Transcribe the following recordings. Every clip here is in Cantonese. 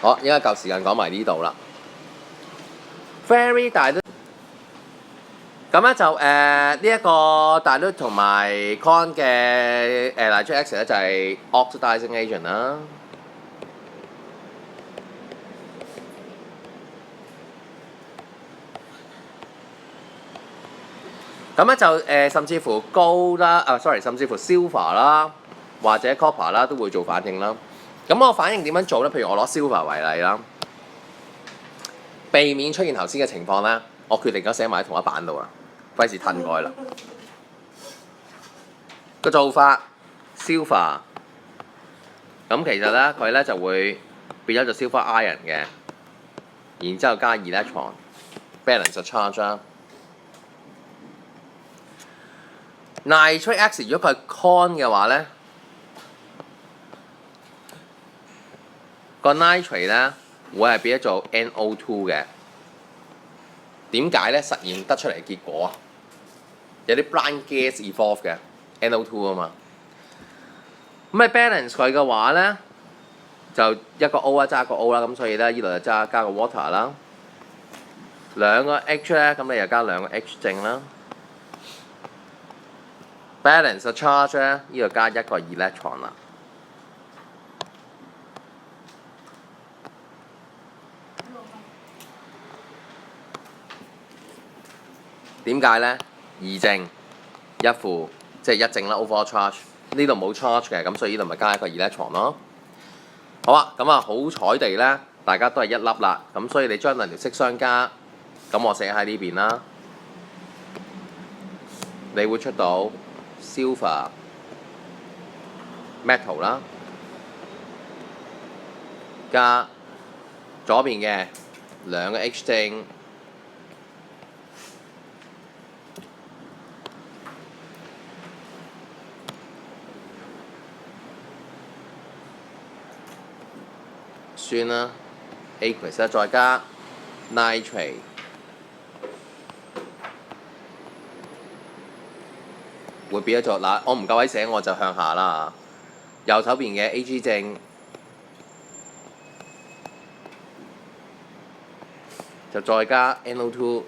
好，應該夠時間講埋呢度啦。Very dilute，咁咧就呢一個 dilute 同埋 con 嘅nitric acid 咧就係 oxidizing agent 啦。咁咧就甚至乎高啦，甚至乎 silver 啦，或者 copper 啦都會做反應啦。咁我反應點樣做咧？譬如我攞 silver 為例啦，避免出現頭先嘅情況咧，我決定咗寫埋喺同一版度啦，費事褪過去啦。個做法 silver， 咁其實咧佢咧就會變咗做 silver ion 嘅，然之後加 electron balance the charge 啦。nitric acid 如果佢係 con 嘅話咧，個 nitrate 咧會係變咗做 NO2 嘅。點解咧？實驗得出嚟嘅結果啊，有啲 blind gas evolve 嘅 NO2 啊嘛。咁你 balance 佢嘅話咧，就一個 O 啦，加一個 O 啦，咁所以咧呢度就加個 water 啦。兩個 H 咧，咁你又加兩個 H 正啦。balance 個 charge 咧，呢度加一個 electron 啦。點解咧？二正一負，即係一正啦 ，overall charge。呢度冇 charge 嘅，咁所以呢度咪加一個 electron 咯。好啊，咁啊好彩地咧，大家都係一粒啦，咁所以你將兩條色相加，咁我寫喺呢邊啦，你會出到 silver metal 啦，加左邊嘅兩個 H 正。酸啦 aqueous 啦，再加 nitrate， 會變咗做嗱，我唔夠位寫我就向下啦。右手邊嘅 Ag 正就再加 NO2，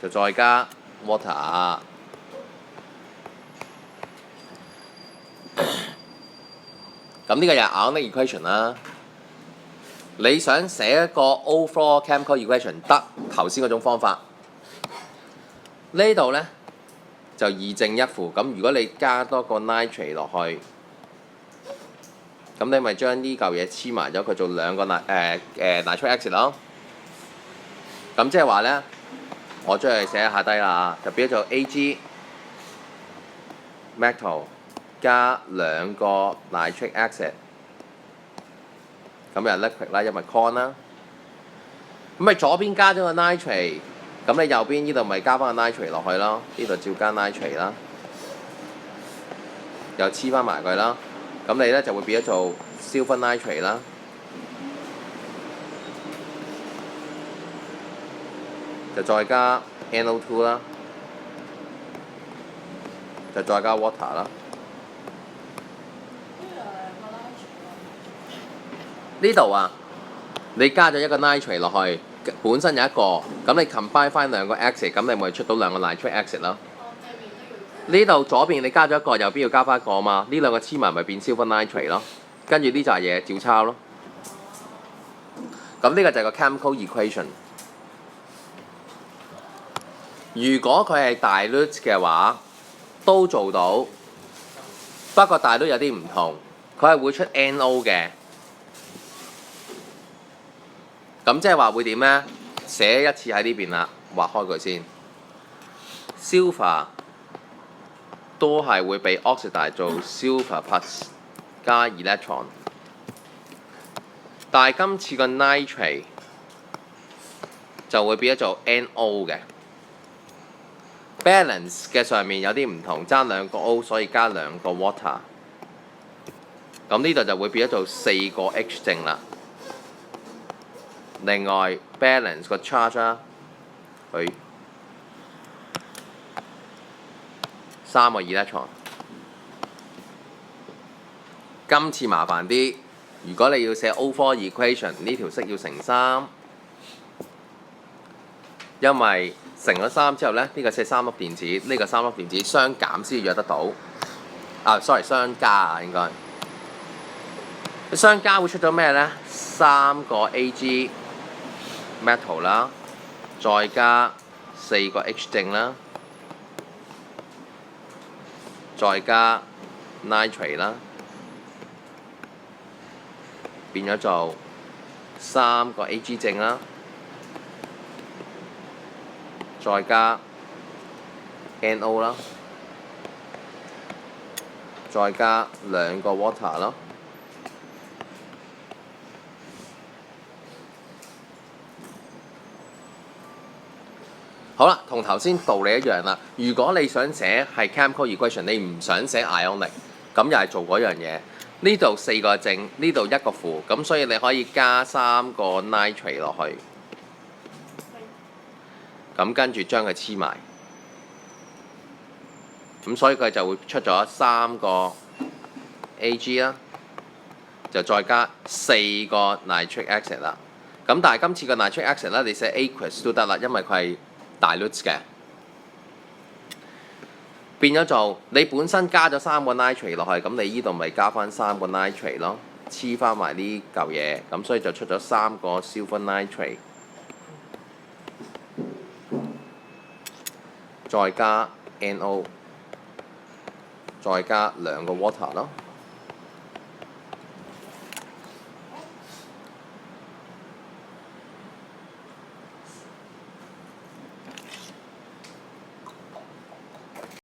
就再加 water。咁呢個又係 ionic equation 啦。你想寫一個 overall chemical equation 得頭先嗰種方法，呢度咧就二正一負。咁如果你加多個 nitrate 落去，咁你咪將呢嚿嘢黐埋咗佢做兩個nitric acid 咯。咁即係話咧，我將佢寫下低啦，就變咗做 Ag metal。加兩個 nitric acid， 咁又 liquid 啦，因為 con 啦。咁咪左邊加咗個 nitrate， 咁你右邊呢度咪加翻個 nitrate 落去咯。呢度照加 nitrate 啦，又黐翻埋佢啦。咁你咧就會變咗做 silver nitrate 啦，就再加 NO2 啦，就再加 water 啦。呢度啊，你加咗一個 nitrate 落去，本身有一個，咁你 combine 翻兩個 acid， 咁你咪出到兩個 nitric acid 咯。呢度左邊你加咗一個，右邊要加翻一個嘛，呢兩個黐埋咪變 silver nitrate 咯。跟住呢扎嘢照抄咯。咁呢個就係個 chemical equation。如果佢係 dilute 嘅話，都做到，不過 dilute 有啲唔同，佢係會出 NO 嘅。咁即係話會點咧？寫一次喺呢邊啦，畫開佢先。silver 都係會被 oxidize 做 silver plus 加 electron， 但係今次個 nitrate 就會變咗做 NO 嘅。balance 嘅上面有啲唔同，爭兩個 O， 所以加兩個 water。咁呢度就會變咗做4個 H 正啦。另外 balance 個 charge 啦，佢3個 electron，今次麻煩啲，如果你要寫 O4 equation 呢條式要乘3，因為乘咗3之後咧，呢個寫3粒電子，呢個3粒電子相減先約得到。sorry 相加啊應該。相加會出咗咩咧？3個 Ag metal 啦，再加4個 H 正啦，再加 nitrate 啦，變咗做3個 Ag 正啦，再加 NO 啦，再加2個 water 咯。好啦，同頭先道理一樣啦。如果你想寫係 chemical equation， 你唔想寫 ionic， 咁又係做嗰樣嘢。呢度4個正，呢度1個負，咁所以你可以加3個 nitrate 落去，咁跟住將佢黐埋，咁所以佢就會出咗3個 Ag 啦，就再加4個 nitric acid 啦。咁但係今次個 nitric acid 咧，你寫 aqueous 都得啦，因為佢係dilute 嘅，變咗做你本身加咗3個 nitrate 落去，咁你呢度咪加翻3個 nitrate 咯，黐翻埋呢嚿嘢，咁所以就出咗3個 silver nitrate， 再加 NO， 再加2個 water 咯。